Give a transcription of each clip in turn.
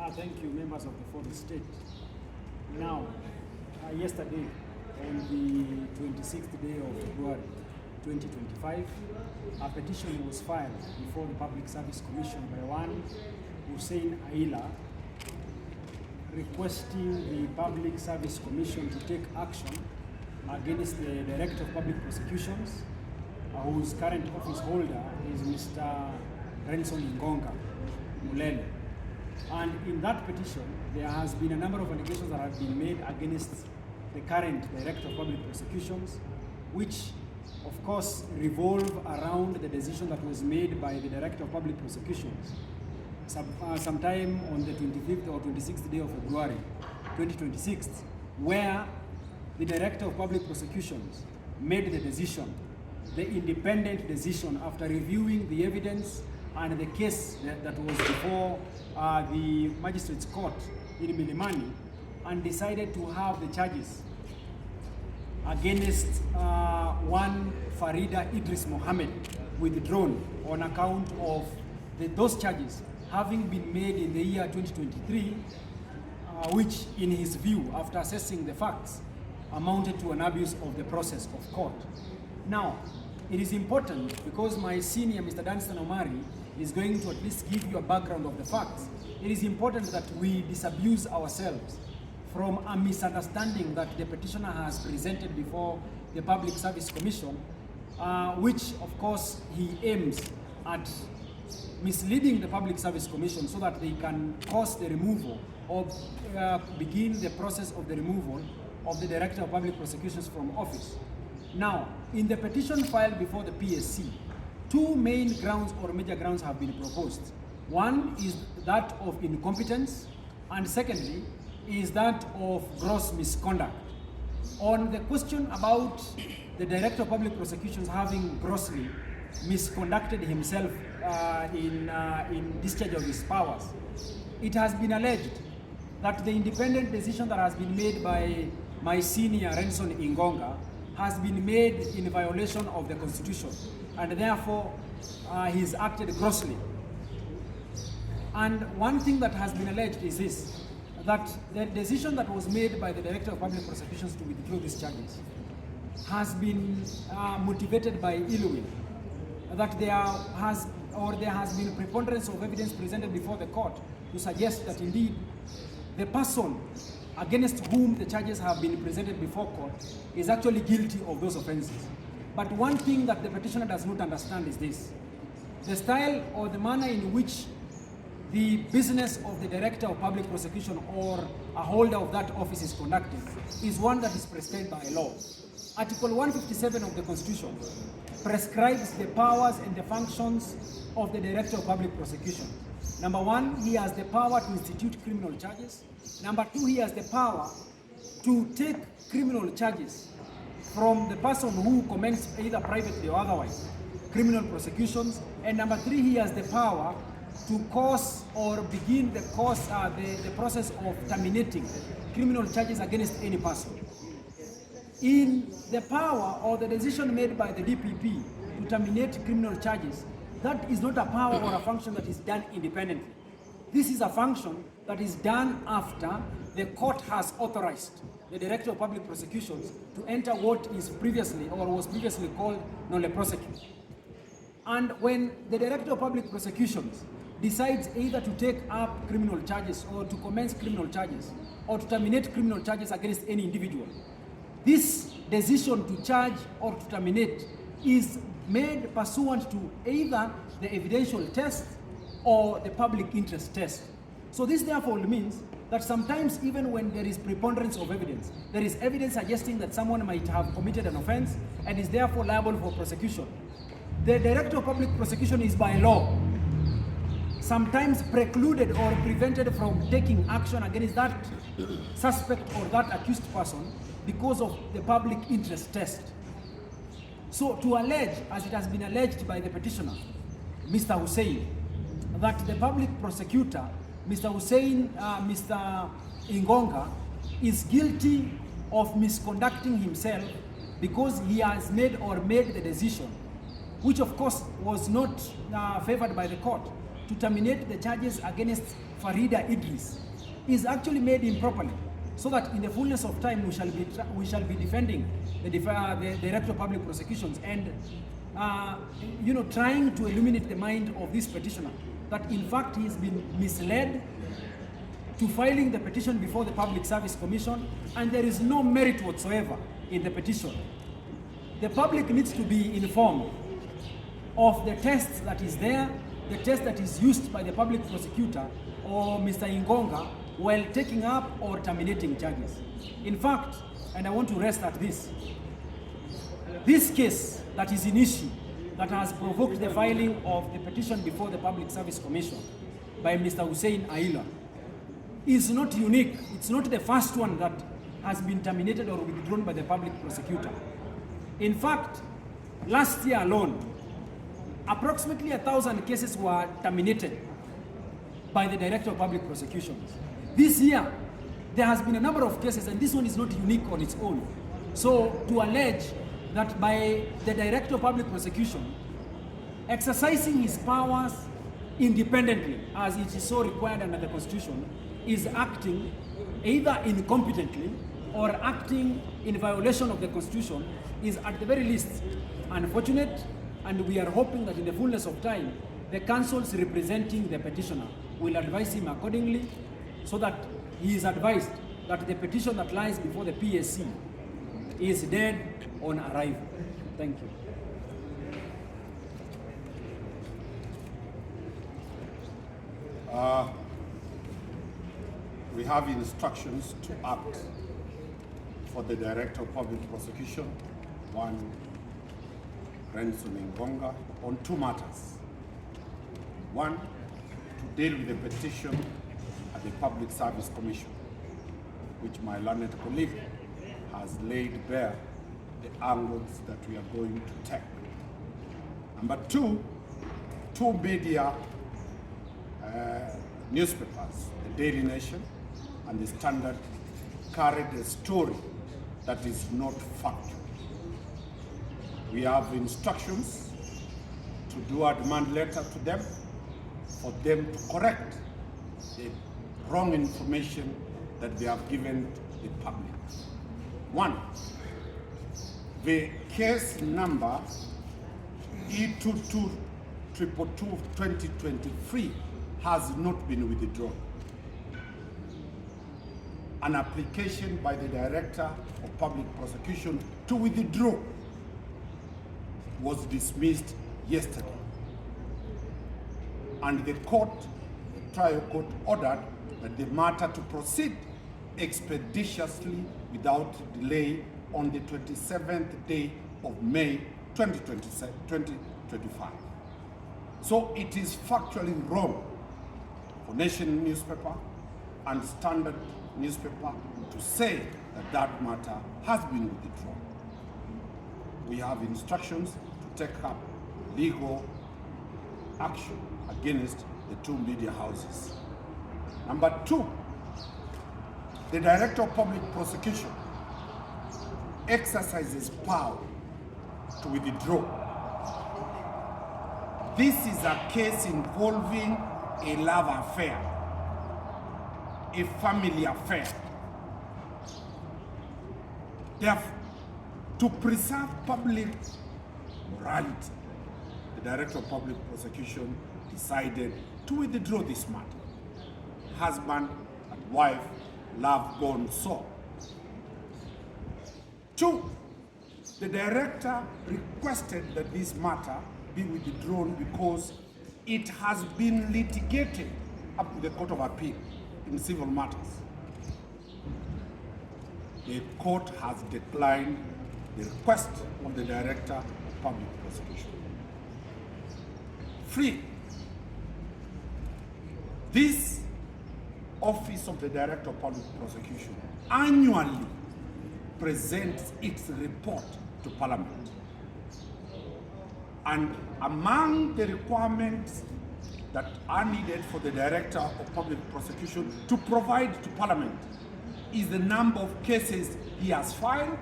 Thank you, members of the fourth estate. Now, yesterday, on the 26th day of February 2025, a petition was filed before the Public Service Commission by one Hussein Aila, requesting the Public Service Commission to take action against the Director of Public Prosecutions, whose current office holder is Mr. Renson Ingonga Mulele. And in that petition, there has been a number of allegations that have been made against the current Director of Public Prosecutions, which of course revolve around the decision that was made by the Director of Public Prosecutions sometime on the 25th or 26th day of February 2026, where the Director of Public Prosecutions made the decision, the independent decision, after reviewing the evidence and the case that was before the Magistrates Court in Milimani, and decided to have the charges against one Farida Idris Mohammed withdrawn on account of those charges having been made in the year 2023, which in his view, after assessing the facts, amounted to an abuse of the process of court. Now, it is important, because my senior, Mr. Danstan Omari, is going to at least give you a background of the facts. It is important that we disabuse ourselves from a misunderstanding that the petitioner has presented before the Public Service Commission, which of course he aims at misleading the Public Service Commission so that they can cause the removal or begin the process of the removal of the Director of Public Prosecutions from office. Now, in the petition filed before the PSC, two main grounds or major grounds have been proposed. One is that of incompetence, and secondly is that of gross misconduct. On the question about the Director of Public Prosecutions having grossly misconducted himself in discharge of his powers, it has been alleged that the independent decision that has been made by my senior Renson Ingonga has been made in violation of the Constitution, and therefore he's acted grossly. And one thing that has been alleged is this, that the decision that was made by the Director of Public Prosecutions to withdraw these charges has been motivated by ill will, that there has been preponderance of evidence presented before the court to suggest that indeed the person against whom the charges have been presented before court is actually guilty of those offenses. But one thing that the petitioner does not understand is this: the style or the manner in which the business of the Director of Public Prosecution or a holder of that office is conducted is one that is prescribed by law. Article 157 of the Constitution prescribes the powers and the functions of the Director of Public Prosecution. Number one, he has the power to institute criminal charges. Number two, he has the power to take criminal charges from the person who commenced either privately or otherwise criminal prosecutions. And number three, he has the power to cause or begin the process of terminating criminal charges against any person. In the power or the decision made by the DPP to terminate criminal charges, that is not a power or a function that is done independently. This is a function that is done after the court has authorized the Director of Public Prosecutions to enter what is previously or was previously called nolle prosequi. And when the Director of Public Prosecutions decides either to take up criminal charges or to commence criminal charges or to terminate criminal charges against any individual, this decision to charge or to terminate is made pursuant to either the evidential test or the public interest test. So this therefore means that sometimes, even when there is preponderance of evidence, there is evidence suggesting that someone might have committed an offense and is therefore liable for prosecution, the Director of Public Prosecution is by law sometimes precluded or prevented from taking action against that suspect or that accused person because of the public interest test. So to allege, as it has been alleged by the petitioner, Mr. Hussein, that the public prosecutor, Mr. Ingonga, is guilty of misconducting himself because he has made the decision, which of course was not favored by the court, to terminate the charges against Farida Idris is actually made improperly, so that in the fullness of time we shall be defending the Director of Public Prosecutions and trying to illuminate the mind of this petitioner that in fact he has been misled to filing the petition before the Public Service Commission, and there is no merit whatsoever in the petition. The public needs to be informed of the test that is there, the test that is used by the public prosecutor or Mr. Ingonga while taking up or terminating charges. In fact, and I want to rest at this case that is in issue, that has provoked the filing of the petition before the Public Service Commission by Mr. Hussein Aila, is not unique. It's not the first one that has been terminated or withdrawn by the public prosecutor. In fact, last year alone, approximately 1,000 cases were terminated by the Director of Public Prosecutions. This year, there has been a number of cases, and this one is not unique on its own. So to allege that by the Director of Public Prosecution exercising his powers independently, as it is so required under the Constitution, is acting either incompetently or acting in violation of the Constitution is at the very least unfortunate, and we are hoping that in the fullness of time, the counsels representing the petitioner will advise him accordingly, so that he is advised that the petition that lies before the PSC is dead on arrival. Thank you. We have instructions to act for the Director of Public Prosecution, one Renson Ingonga, on two matters. One, to deal with the petition at the Public Service Commission, which my learned colleague has laid bare the angles that we are going to take. Number two, two media newspapers, the Daily Nation and the Standard, carried a story that is not factual. We have instructions to do a demand letter to them for them to correct the wrong information that they have given the public. One, the case number E2222/2023 has not been withdrawn. An application by the Director of Public Prosecution to withdraw was dismissed yesterday. And the trial court ordered that the matter to proceed expeditiously without delay on the 27th day of May 2025. So it is factually wrong for Nation newspaper and Standard newspaper to say that that matter has been withdrawn. We have instructions to take up legal action against the two media houses. Number two, the Director of Public Prosecution exercises power to withdraw. This is a case involving a love affair, a family affair. Therefore, to preserve public morality, the Director of Public Prosecution decided to withdraw this matter. Husband and wife, love gone sore. Two, the Director requested that this matter be withdrawn because it has been litigated up to the Court of Appeal in civil matters. The court has declined the request of the Director of Public Prosecution. Three, this Office of the Director of Public Prosecution annually presents its report to Parliament. And among the requirements that are needed for the Director of Public Prosecution to provide to Parliament is the number of cases he has filed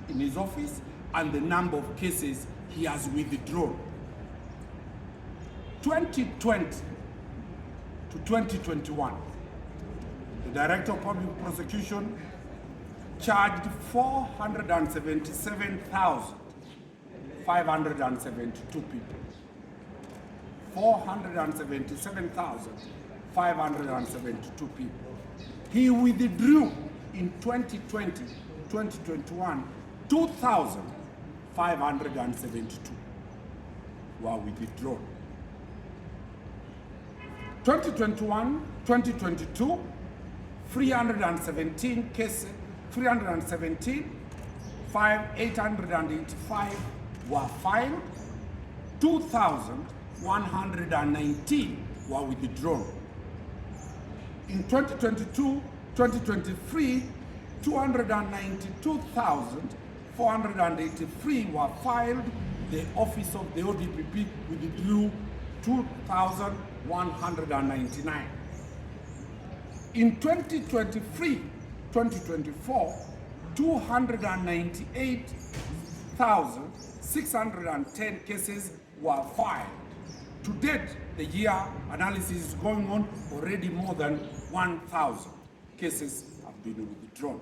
in his office and the number of cases he has withdrawn. 2020, to 2021, the Director of Public Prosecution charged 477,572 people. 477,572 people. He withdrew in 2020, 2021, 2,572 were withdrawn. 2021, 2022, 317 cases, 885 were filed, 2,119 were withdrawn. In 2022, 2023, 292,483 were filed. The office of the ODPP withdrew 2,199. In 2023, 2024, 298,610 cases were filed. To date, the year analysis is going on, already more than 1,000 cases have been withdrawn.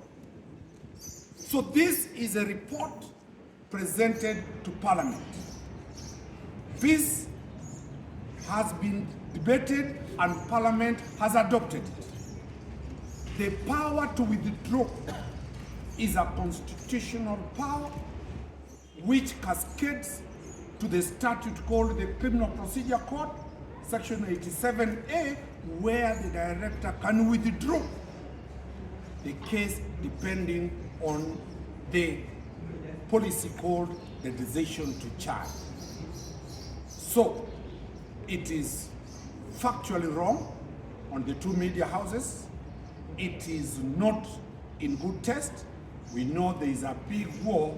So this is a report presented to Parliament. This has been debated and Parliament has adopted it. The power to withdraw is a constitutional power which cascades to the statute called the Criminal Procedure Code, Section 87A, where the director can withdraw the case depending on the policy called the decision to charge. So it is factually wrong on the two media houses. It is not in good taste. We know there is a big war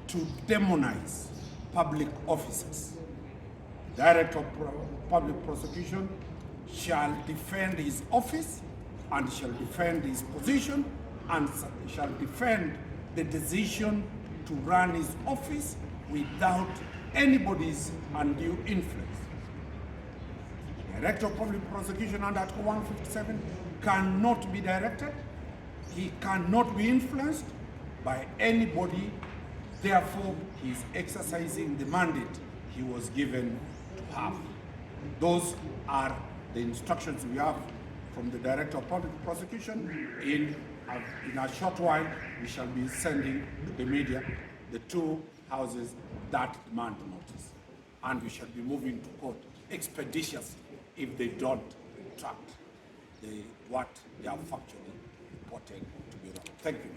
to demonize public officers. Director of Public Prosecution shall defend his office and shall defend his position and shall defend the decision to run his office without anybody's undue influence. The Director of Public Prosecution under Article 157 cannot be directed. He cannot be influenced by anybody. Therefore, he is exercising the mandate he was given to have. Those are the instructions we have from the Director of Public Prosecution. In a short while, we shall be sending to the media, the two houses, that demand notice. And we shall be moving to court expeditiously if they don't retract what they are factually reported to be wrong. Thank you.